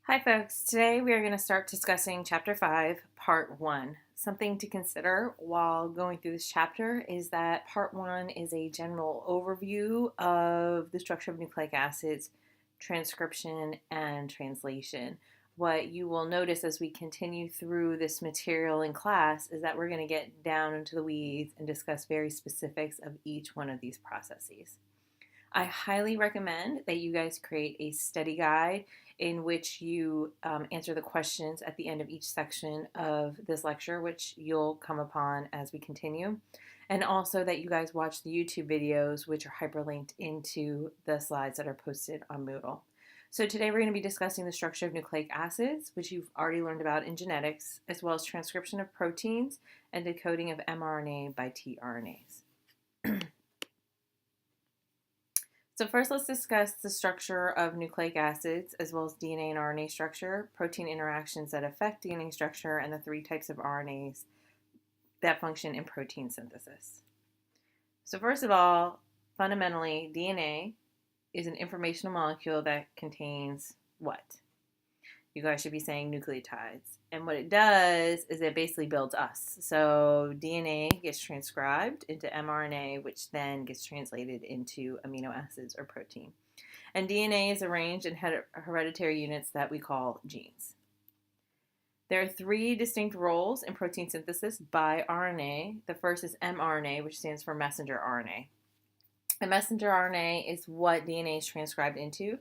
Hi folks, today we are going to start discussing Chapter 5, Part 1. Something to consider while going through this chapter is that Part 1 is a general overview of the structure of nucleic acids, transcription, and translation. What you will notice as we continue through this material in class is that we're going to get down into the weeds and discuss very specifics of each one of these processes. I highly recommend that you guys create a study guide in which you answer the questions at the end of each section of this lecture, which you'll come upon as we continue. And also that you guys watch the YouTube videos, which are hyperlinked into the slides that are posted on Moodle. So today we're going to be discussing the structure of nucleic acids, which you've already learned about in genetics, as well as transcription of proteins and decoding of mRNA by tRNAs. So first, let's discuss the structure of nucleic acids, as well as DNA and RNA structure, protein interactions that affect DNA structure, and the three types of RNAs that function in protein synthesis. So first of all, fundamentally, DNA is an informational molecule that contains what? You guys should be saying nucleotides. And what it does is it basically builds us. So DNA gets transcribed into mRNA, which then gets translated into amino acids or protein. And DNA is arranged in hereditary units that we call genes. There are three distinct roles in protein synthesis by RNA. The first is mRNA, which stands for messenger RNA. A messenger RNA is what DNA is transcribed into.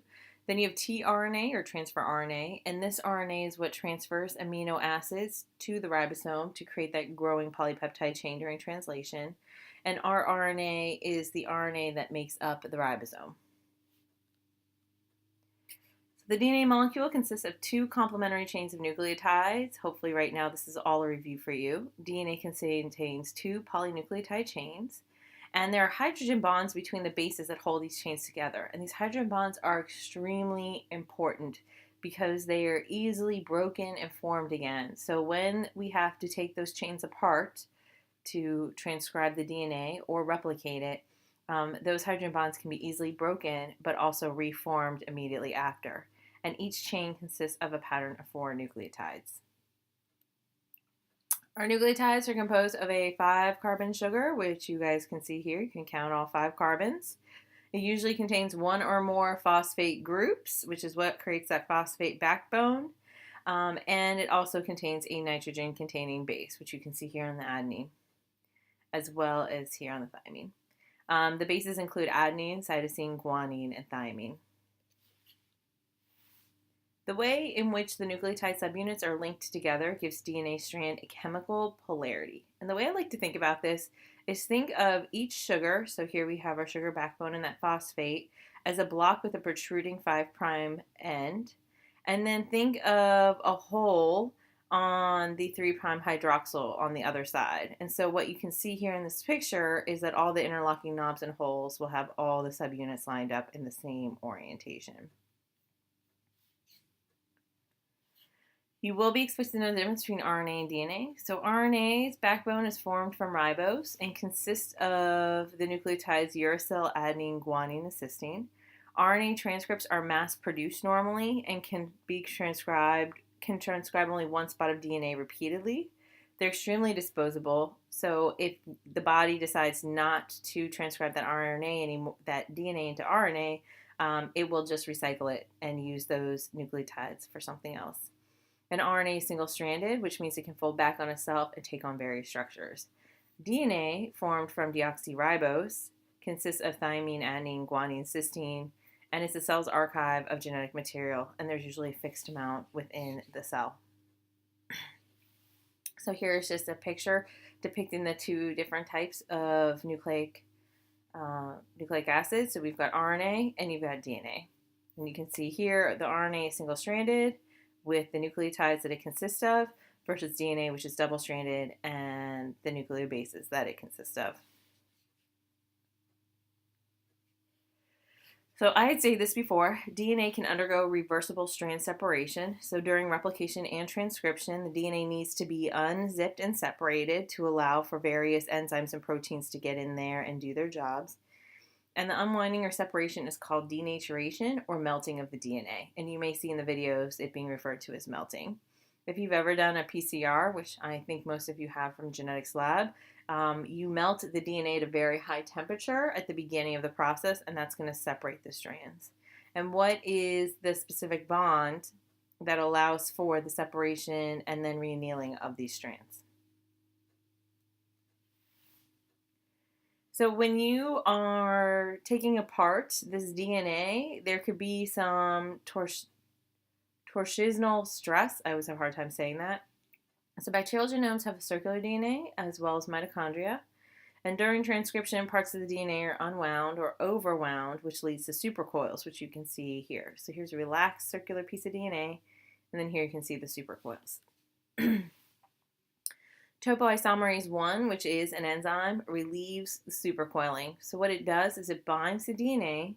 Then you have tRNA, or transfer RNA, and this RNA is what transfers amino acids to the ribosome to create that growing polypeptide chain during translation. And rRNA is the RNA that makes up the ribosome. So the DNA molecule consists of two complementary chains of nucleotides. Hopefully right now this is all a review for you. DNA contains two polynucleotide chains. And there are hydrogen bonds between the bases that hold these chains together. And these hydrogen bonds are extremely important because they are easily broken and formed again. So when we have to take those chains apart to transcribe the DNA or replicate it, those hydrogen bonds can be easily broken but also reformed immediately after. And each chain consists of a pattern of 4 nucleotides. Our nucleotides are composed of a 5-carbon sugar, which you guys can see here. You can count all 5 carbons. It usually contains one or more phosphate groups, which is what creates that phosphate backbone. And it also contains a nitrogen-containing base, which you can see here on the adenine, as well as here on the thymine. The bases include adenine, cytosine, guanine, and thymine. The way in which the nucleotide subunits are linked together gives DNA strand a chemical polarity. And the way I like to think about this is think of each sugar, so here we have our sugar backbone and that phosphate, as a block with a protruding 5' end. And then think of a hole on the 3' hydroxyl on the other side. And so what you can see here in this picture is that all the interlocking knobs and holes will have all the subunits lined up in the same orientation. You will be expected to know the difference between RNA and DNA. So RNA's backbone is formed from ribose and consists of the nucleotides uracil, adenine, guanine, and cysteine. RNA transcripts are mass-produced normally and can transcribe only one spot of DNA repeatedly. They're extremely disposable, so if the body decides not to transcribe that DNA into RNA, it will just recycle it and use those nucleotides for something else. An RNA is single-stranded, which means it can fold back on itself and take on various structures. DNA, formed from deoxyribose, consists of thymine, adenine, guanine, cysteine, and it's the cell's archive of genetic material, and there's usually a fixed amount within the cell. So here's just a picture depicting the two different types of nucleic acids. So we've got RNA and you've got DNA. And you can see here the RNA is single-stranded with the nucleotides that it consists of versus DNA, which is double-stranded, and the nuclear bases that it consists of. So I had said this before, DNA can undergo reversible strand separation. So during replication and transcription, the DNA needs to be unzipped and separated to allow for various enzymes and proteins to get in there and do their jobs. And the unwinding or separation is called denaturation or melting of the DNA. And you may see in the videos it being referred to as melting. If you've ever done a PCR, which I think most of you have from genetics lab, you melt the DNA at a very high temperature at the beginning of the process, and that's going to separate the strands. And what is the specific bond that allows for the separation and then reannealing of these strands? So when you are taking apart this DNA, there could be some torsional stress. I always have a hard time saying that. So bacterial genomes have circular DNA as well as mitochondria. And during transcription, parts of the DNA are unwound or overwound, which leads to supercoils, which you can see here. So here's a relaxed circular piece of DNA, and then here you can see the supercoils. Topoisomerase 1, which is an enzyme, relieves the supercoiling. So what it does is it binds the DNA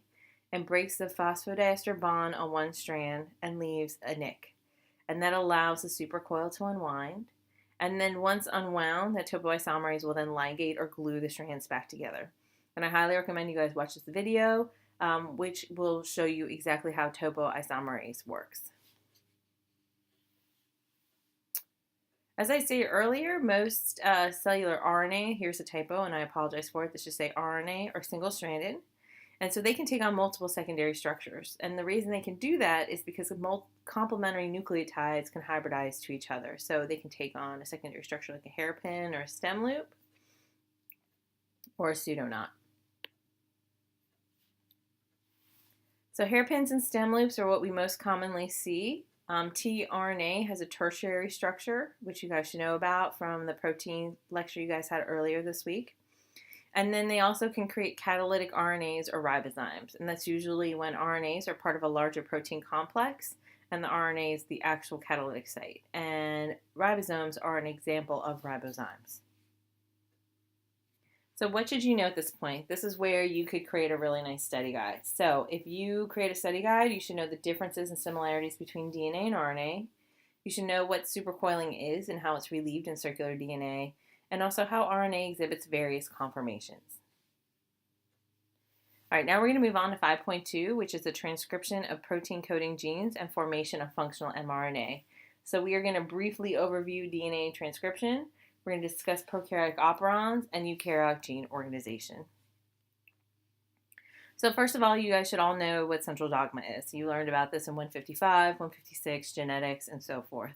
and breaks the phosphodiester bond on one strand and leaves a nick. And that allows the supercoil to unwind. And then once unwound, that topoisomerase will then ligate or glue the strands back together. And I highly recommend you guys watch this video, which will show you exactly how topoisomerase works. As I stated earlier, most cellular RNA, here's a typo and I apologize for it, this should say RNA, are single-stranded. And so they can take on multiple secondary structures. And the reason they can do that is because complementary nucleotides can hybridize to each other. So they can take on a secondary structure like a hairpin or a stem loop or a pseudoknot. So hairpins and stem loops are what we most commonly see. tRNA has a tertiary structure, which you guys should know about from the protein lecture you guys had earlier this week. And then they also can create catalytic RNAs or ribozymes. And that's usually when RNAs are part of a larger protein complex and the RNA is the actual catalytic site. And ribosomes are an example of ribozymes. So what should you know at this point? This is where you could create a really nice study guide. So if you create a study guide, you should know the differences and similarities between DNA and RNA. You should know what supercoiling is and how it's relieved in circular DNA, and also how RNA exhibits various conformations. All right, now we're going to move on to 5.2, which is the transcription of protein coding genes and formation of functional mRNA. So we are going to briefly overview DNA transcription. We're going to discuss prokaryotic operons and eukaryotic gene organization. So first of all, you guys should all know what central dogma is. You learned about this in 155, 156, genetics, and so forth.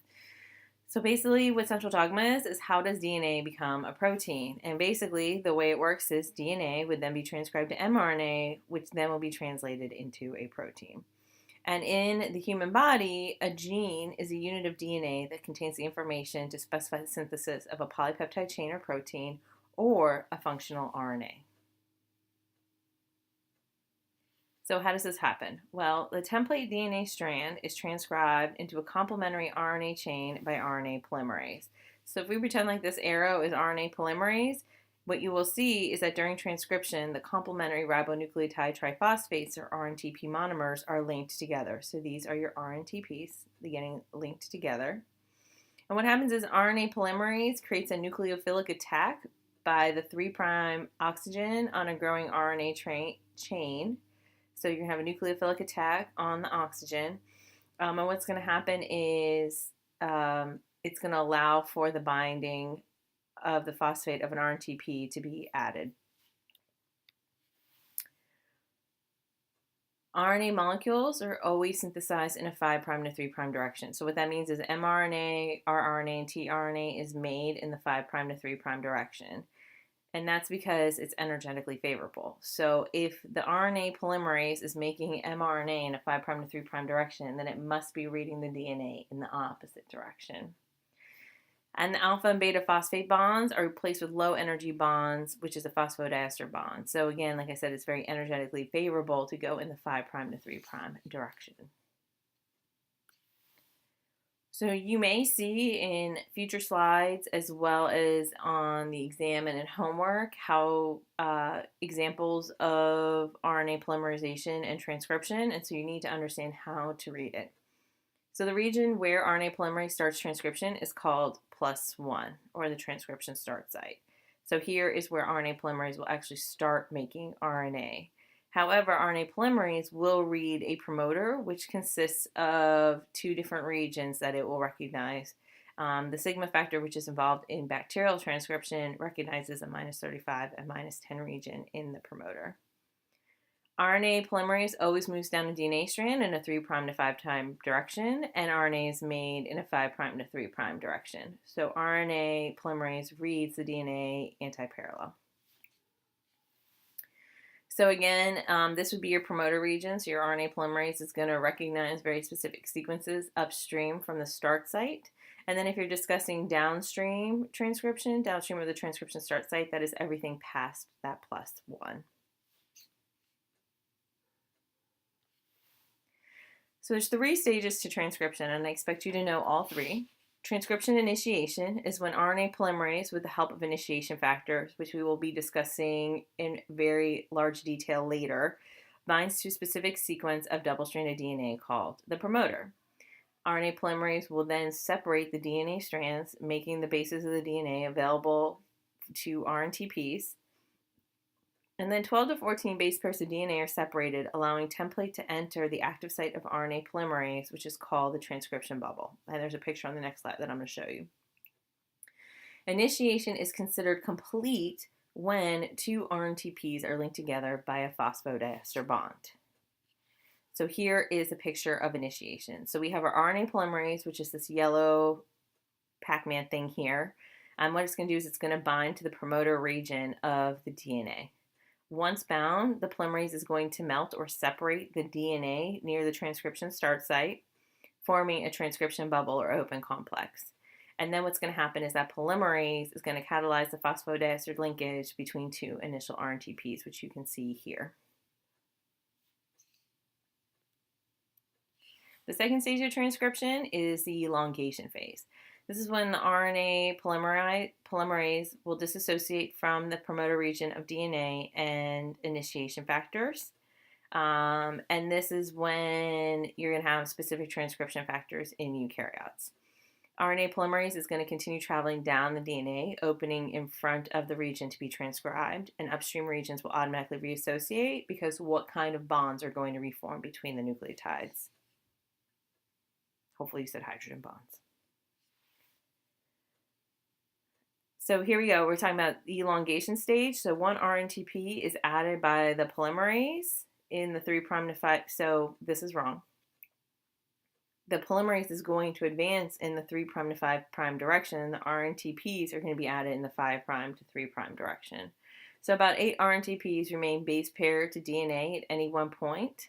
So basically what central dogma is how does DNA become a protein? And basically the way it works is DNA would then be transcribed to mRNA, which then will be translated into a protein. And in the human body, a gene is a unit of DNA that contains the information to specify the synthesis of a polypeptide chain or protein or a functional RNA. So how does this happen? Well, the template DNA strand is transcribed into a complementary RNA chain by RNA polymerase. So if we pretend like this arrow is RNA polymerase, what you will see is that during transcription, the complementary ribonucleotide triphosphates or RNTP monomers are linked together. So these are your RNTPs, they're getting linked together. And what happens is RNA polymerase creates a nucleophilic attack by the 3' oxygen on a growing RNA chain. So you're going to have a nucleophilic attack on the oxygen. And what's going to happen is it's going to allow for the binding of the phosphate of an RNTP to be added. RNA molecules are always synthesized in a 5' to 3' direction. So what that means is mRNA, rRNA, and tRNA is made in the 5' to 3' direction. And that's because it's energetically favorable. So if the RNA polymerase is making mRNA in a 5' to 3' direction, then it must be reading the DNA in the opposite direction. And the alpha and beta phosphate bonds are replaced with low energy bonds, which is a phosphodiester bond. So again, like I said, it's very energetically favorable to go in the 5' to 3' direction. So you may see in future slides as well as on the exam and in homework how examples of RNA polymerization and transcription, and so you need to understand how to read it. So the region where RNA polymerase starts transcription is called +1, or the transcription start site. So here is where RNA polymerase will actually start making RNA. However, RNA polymerase will read a promoter, which consists of two different regions that it will recognize. The sigma factor, which is involved in bacterial transcription, recognizes a -35 and -10 region in the promoter. RNA polymerase always moves down a DNA strand in a 3' to 5' direction, and RNA is made in a 5' to 3' direction. So RNA polymerase reads the DNA anti-parallel. So again, this would be your promoter region. So your RNA polymerase is going to recognize very specific sequences upstream from the start site. And then if you're discussing downstream transcription, downstream of the transcription start site, that is everything past that +1. So there's 3 stages to transcription, and I expect you to know all 3. Transcription initiation is when RNA polymerase, with the help of initiation factors, which we will be discussing in very large detail later, binds to a specific sequence of double-stranded DNA called the promoter. RNA polymerase will then separate the DNA strands, making the bases of the DNA available to RNTPs. And then 12 to 14 base pairs of DNA are separated, allowing template to enter the active site of RNA polymerase, which is called the transcription bubble. And there's a picture on the next slide that I'm going to show you. Initiation is considered complete when 2 RNTPs are linked together by a phosphodiester bond. So here is a picture of initiation. So we have our RNA polymerase, which is this yellow Pac-Man thing here. And what it's going to do is it's going to bind to the promoter region of the DNA. Once bound, the polymerase is going to melt or separate the DNA near the transcription start site, forming a transcription bubble or open complex. And then what's going to happen is that polymerase is going to catalyze the phosphodiester linkage between 2 initial RNTPs, which you can see here. The second stage of transcription is the elongation phase. This is when the RNA polymerase will disassociate from the promoter region of DNA and initiation factors. And this is when you're going to have specific transcription factors in eukaryotes. RNA polymerase is going to continue traveling down the DNA, opening in front of the region to be transcribed, and upstream regions will automatically reassociate because what kind of bonds are going to reform between the nucleotides? Hopefully you said hydrogen bonds. So here we go. We're talking about the elongation stage. So 1 RNTP is added by the polymerase in the 3' to 5. So this is wrong. The polymerase is going to advance in the 3' to 5' direction. The RNTPs are going to be added in the 5' to 3' direction. So about 8 RNTPs remain base paired to DNA at any one point.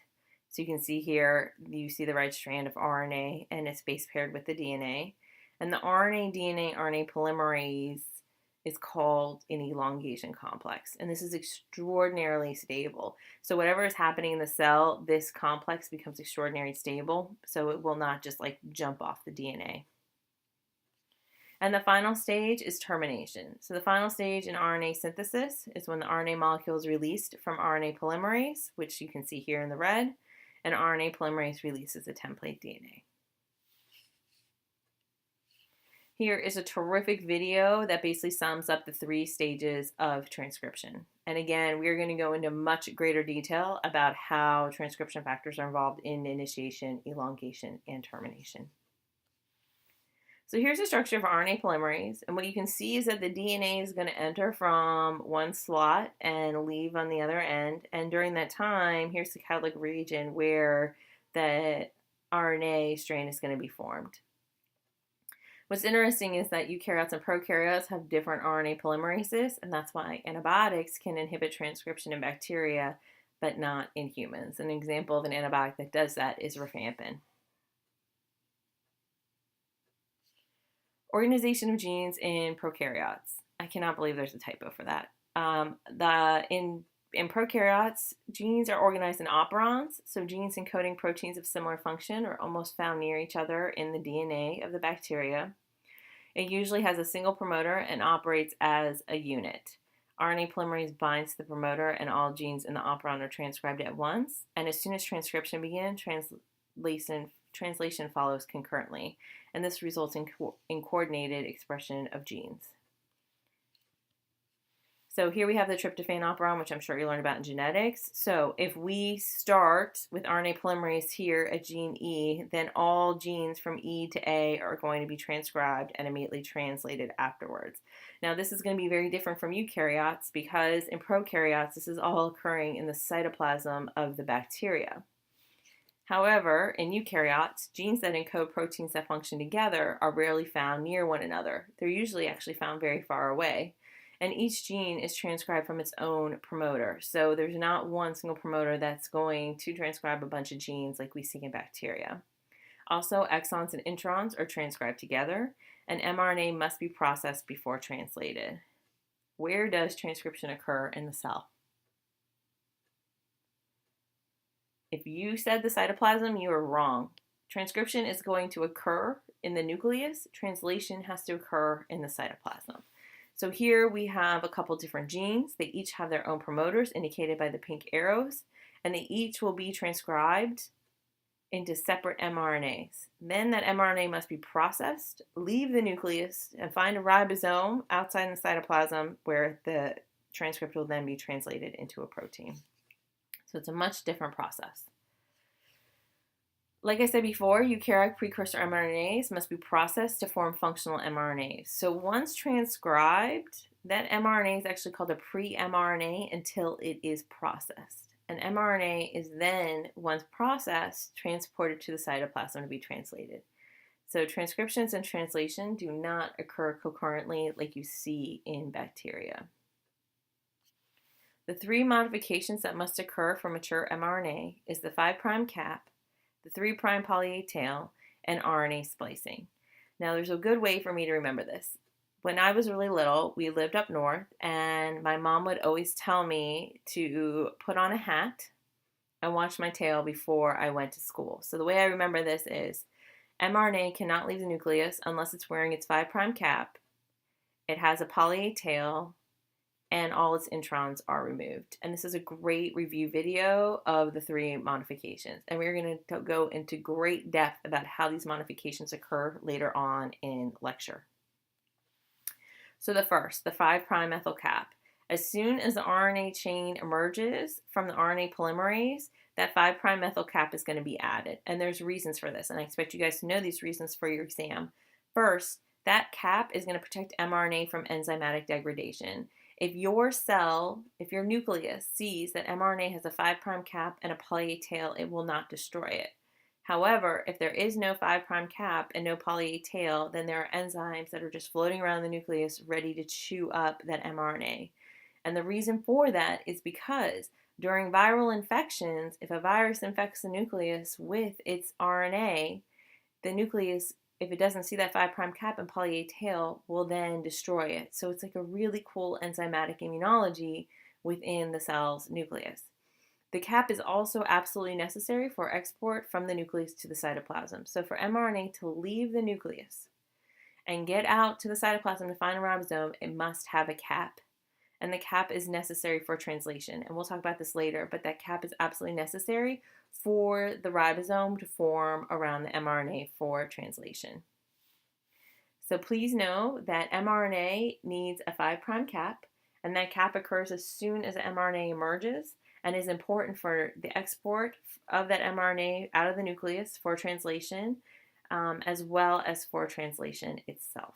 So you can see here, you see the right strand of RNA and it's base paired with the DNA. And the RNA-DNA-RNA polymerase is called an elongation complex. And this is extraordinarily stable. So whatever is happening in the cell, this complex becomes extraordinarily stable. So it will not just like jump off the DNA. And the final stage is termination. So the final stage in RNA synthesis is when the RNA molecule is released from RNA polymerase, which you can see here in the red, and RNA polymerase releases the template DNA. Here is a terrific video that basically sums up the 3 stages of transcription. And again, we're going to go into much greater detail about how transcription factors are involved in initiation, elongation, and termination. So here's the structure of RNA polymerase. And what you can see is that the DNA is going to enter from one slot and leave on the other end. And during that time, here's the catalytic region where the RNA strain is going to be formed. What's interesting is that eukaryotes and prokaryotes have different RNA polymerases, and that's why antibiotics can inhibit transcription in bacteria, but not in humans. An example of an antibiotic that does that is rifampin. Organization of genes in prokaryotes. I cannot believe there's a typo for that. In prokaryotes, genes are organized in operons, so genes encoding proteins of similar function are almost found near each other in the DNA of the bacteria. It usually has a single promoter and operates as a unit. RNA polymerase binds to the promoter and all genes in the operon are transcribed at once, and as soon as transcription begins, translation follows concurrently, and this results in coordinated expression of genes. So here we have the tryptophan operon, which I'm sure you learned about in genetics. So if we start with RNA polymerase here at gene E, then all genes from E to A are going to be transcribed and immediately translated afterwards. Now this is going to be very different from eukaryotes because in prokaryotes, this is all occurring in the cytoplasm of the bacteria. However, in eukaryotes, genes that encode proteins that function together are rarely found near one another. They're usually actually found very far away. And each gene is transcribed from its own promoter. So there's not one single promoter that's going to transcribe a bunch of genes like we see in bacteria. Also, exons and introns are transcribed together, and mRNA must be processed before translated. Where does transcription occur in the cell? If you said the cytoplasm, you are wrong. Transcription is going to occur in the nucleus. Translation has to occur in the cytoplasm. So here we have a couple different genes. They each have their own promoters indicated by the pink arrows, and they each will be transcribed into separate mRNAs. Then that mRNA must be processed, leave the nucleus, and find a ribosome outside in the cytoplasm where the transcript will then be translated into a protein. So it's a much different process. Like I said before, eukaryotic precursor mRNAs must be processed to form functional mRNAs. So once transcribed, that mRNA is actually called a pre-mRNA until it is processed. An mRNA is then, once processed, transported to the cytoplasm to be translated. So transcriptions and translation do not occur concurrently like you see in bacteria. The three modifications that must occur for mature mRNA is the 5' cap, the 3' poly A tail, and RNA splicing. Now, there's a good way for me to remember this. When I was really little, we lived up north, and my mom would always tell me to put on a hat and wash my tail before I went to school. So the way I remember this is mRNA cannot leave the nucleus unless it's wearing its 5' cap, it has a poly A tail, and all its introns are removed. And this is a great review video of the three modifications. And we're going to go into great depth about how these modifications occur later on in lecture. So the first, the 5' methyl cap. As soon as the RNA chain emerges from the RNA polymerase, that 5' methyl cap is going to be added. And there's reasons for this, and I expect you guys to know these reasons for your exam. First, that cap is going to protect mRNA from enzymatic degradation. If your cell, if your nucleus sees that mRNA has a 5' cap and a poly A tail, it will not destroy it. However, if there is no 5' cap and no poly A tail, then there are enzymes that are just floating around the nucleus ready to chew up that mRNA. And the reason for that is because during viral infections, if a virus infects the nucleus with its RNA, the nucleus, if it doesn't see that 5' cap and poly A tail, will then destroy it. So it's like a really cool enzymatic immunology within the cell's nucleus. The cap is also absolutely necessary for export from the nucleus to the cytoplasm. So for mRNA to leave the nucleus and get out to the cytoplasm to find a ribosome, it must have a cap. And the cap is necessary for translation. And we'll talk about this later, but that cap is absolutely necessary for the ribosome to form around the mRNA for translation. So please know that mRNA needs a 5' cap, and that cap occurs as soon as the mRNA emerges and is important for the export of that mRNA out of the nucleus for translation, as well as for translation itself.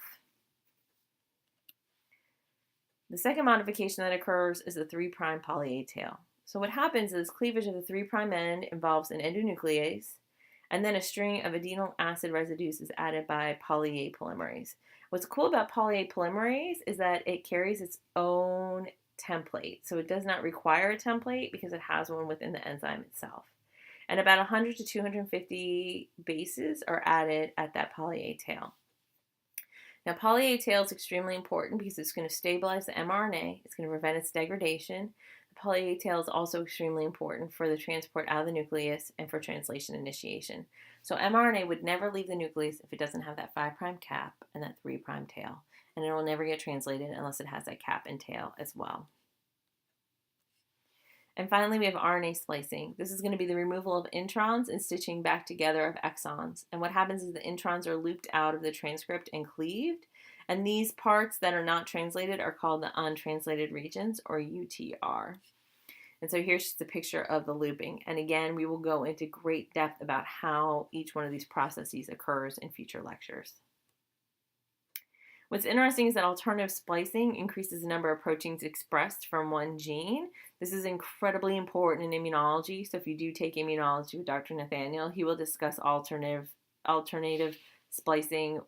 The second modification that occurs is the 3' poly A tail. So what happens is cleavage of the 3' end involves an endonuclease, and then a string of adenyl acid residues is added by poly A polymerase. What's cool about poly A polymerase is that it carries its own template. So it does not require a template because it has one within the enzyme itself. And about 100 to 250 bases are added at that poly A tail. Now, poly A tail is extremely important because it's going to stabilize the mRNA. It's going to prevent its degradation. The poly A tail is also extremely important for the transport out of the nucleus and for translation initiation. So mRNA would never leave the nucleus if it doesn't have that 5' cap and that 3' tail. And it will never get translated unless it has that cap and tail as well. And finally, we have RNA splicing. This is going to be the removal of introns and stitching back together of exons. And what happens is the introns are looped out of the transcript and cleaved, And these parts that are not translated are called the untranslated regions, or UTR. And so here's just a picture of the looping. And again, we will go into great depth about how each one of these processes occurs in future lectures. What's interesting is that alternative splicing increases the number of proteins expressed from one gene. This is incredibly important in immunology. So if you do take immunology with Dr. Nathaniel, he will discuss alternative splicing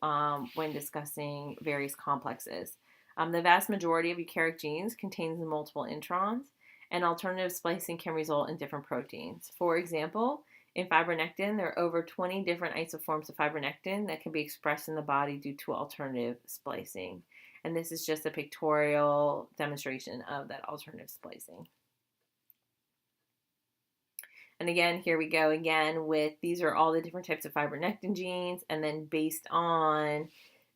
when discussing various complexes. The vast majority of eukaryotic genes contains multiple introns, and alternative splicing can result in different proteins. For example, in fibronectin, there are over 20 different isoforms of fibronectin that can be expressed in the body due to alternative splicing. And this is just a pictorial demonstration of that alternative splicing. And again, here we go again with these are all the different types of fibronectin genes, and then based on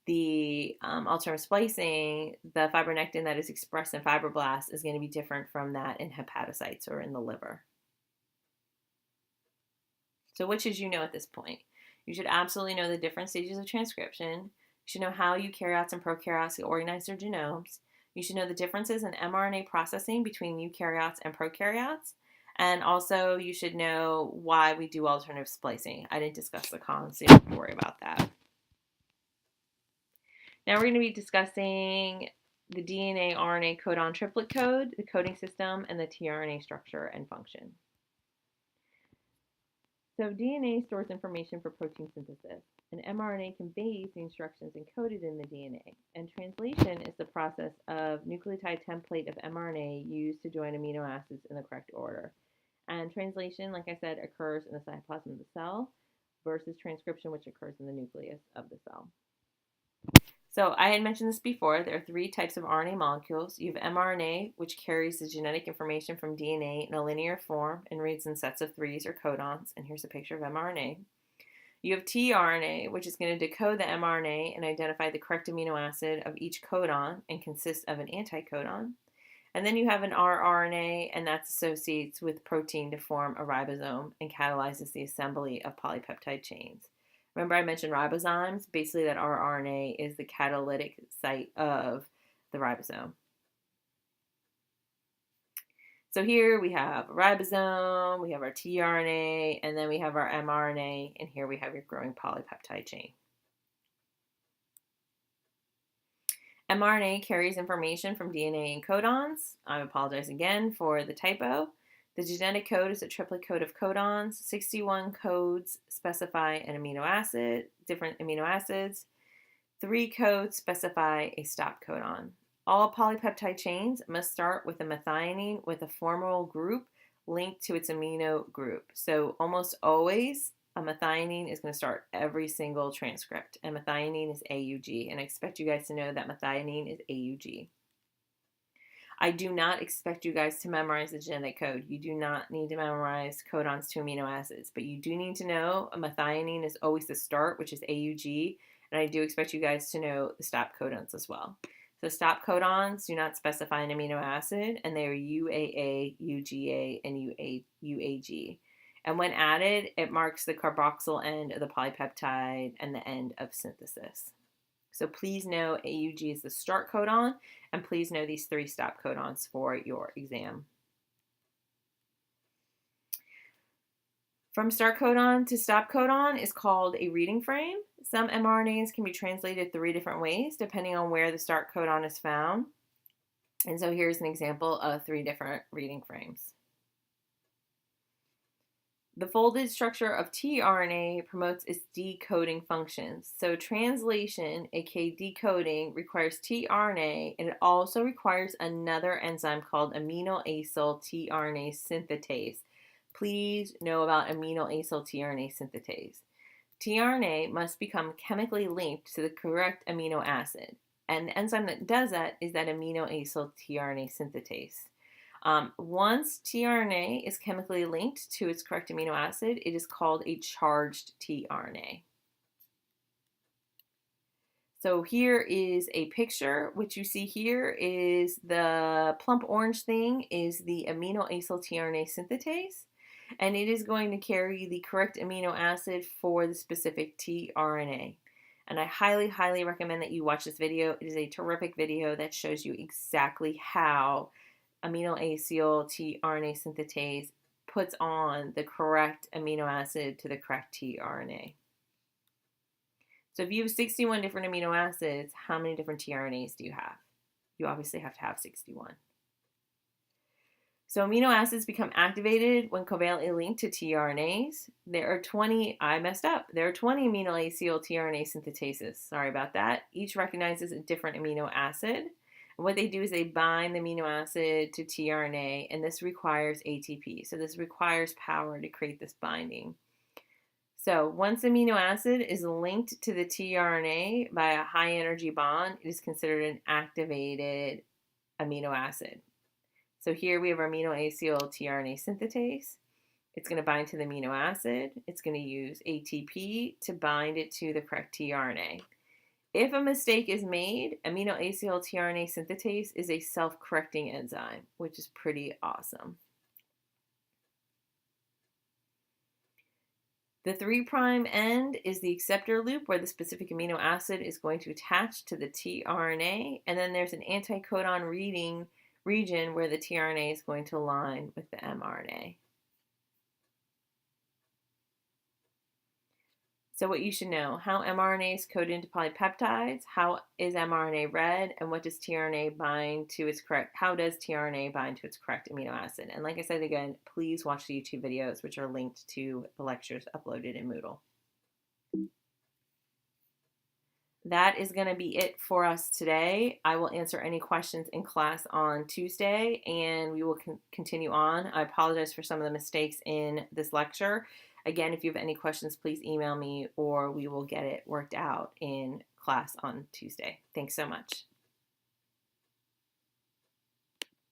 the alternative splicing, the fibronectin that is expressed in fibroblasts is going to be different from that in hepatocytes or in the liver. So what should you know at this point? You should absolutely know the different stages of transcription. You should know how eukaryotes and prokaryotes organize their genomes. You should know the differences in mRNA processing between eukaryotes and prokaryotes. And also you should know why we do alternative splicing. I didn't discuss the cons, so you don't have to worry about that. Now we're going to be discussing the DNA RNA codon triplet code, the coding system, and the tRNA structure and function. So DNA stores information for protein synthesis, and mRNA conveys the instructions encoded in the DNA. And translation is the process of nucleotide template of mRNA used to join amino acids in the correct order. And translation, like I said, occurs in the cytoplasm of the cell versus transcription, which occurs in the nucleus of the cell. So I had mentioned this before. There are three types of RNA molecules. You have mRNA, which carries the genetic information from DNA in a linear form and reads in sets of threes or codons. And here's a picture of mRNA. You have tRNA, which is going to decode the mRNA and identify the correct amino acid of each codon and consists of an anticodon. And then you have an rRNA, and that associates with protein to form a ribosome and catalyzes the assembly of polypeptide chains. Remember I mentioned ribozymes? Basically that rRNA is the catalytic site of the ribosome. So here we have a ribosome, we have our tRNA, and then we have our mRNA, and here we have your growing polypeptide chain. mRNA carries information from DNA and codons. I apologize again for the typo. The genetic code is a triplet code of codons. 61 codes specify an amino acid, different amino acids. 3 codes specify a stop codon. All polypeptide chains must start with a methionine with a formal group linked to its amino group. So almost always a methionine is going to start every single transcript, and methionine is AUG. And I expect you guys to know that methionine is AUG. I do not expect you guys to memorize the genetic code. You do not need to memorize codons to amino acids, but you do need to know a methionine is always the start, which is AUG, and I do expect you guys to know the stop codons as well. So stop codons do not specify an amino acid, and they are UAA, UGA, and UAG. And when added, it marks the carboxyl end of the polypeptide and the end of synthesis. So please know AUG is the start codon, and please know these 3 stop codons for your exam. From start codon to stop codon is called a reading frame. Some mRNAs can be translated 3 different ways depending on where the start codon is found. And so here's an example of 3 different reading frames. The folded structure of tRNA promotes its decoding functions. So translation, aka decoding, requires tRNA, and it also requires another enzyme called amino acyl tRNA synthetase. Please know about amino acyl tRNA synthetase. tRNA must become chemically linked to the correct amino acid, and the enzyme that does that is that amino acyl tRNA synthetase. Once tRNA is chemically linked to its correct amino acid, it is called a charged tRNA. So here is a picture. What you see here is the plump orange thing is the amino acyl tRNA synthetase, and it is going to carry the correct amino acid for the specific tRNA. And I highly, highly recommend that you watch this video. It is a terrific video that shows you exactly how amino acyl tRNA synthetase puts on the correct amino acid to the correct tRNA. So if you have 61 different amino acids, how many different tRNAs do you have? You obviously have to have 61. So amino acids become activated when covalently linked to tRNAs. There are 20 amino acyl tRNA synthetases. Sorry about that. Each recognizes a different amino acid. And what they do is they bind the amino acid to tRNA, and this requires ATP. So this requires power to create this binding. So once amino acid is linked to the tRNA by a high energy bond, it is considered an activated amino acid. So here we have our amino acyl tRNA synthetase. It's going to bind to the amino acid. It's going to use ATP to bind it to the correct tRNA. If a mistake is made, amino acyl tRNA synthetase is a self-correcting enzyme, which is pretty awesome. The 3' end is the acceptor loop where the specific amino acid is going to attach to the tRNA, and then there's an anticodon reading region where the tRNA is going to align with the mRNA. So what you should know, how mRNAs code into polypeptides, how is mRNA read, and what does tRNA bind to its correct, how does tRNA bind to its correct amino acid? And like I said again, please watch the YouTube videos, which are linked to the lectures uploaded in Moodle. That is going to be it for us today. I will answer any questions in class on Tuesday, and we will continue on. I apologize for some of the mistakes in this lecture. Again, if you have any questions, please email me, or we will get it worked out in class on Tuesday. Thanks so much.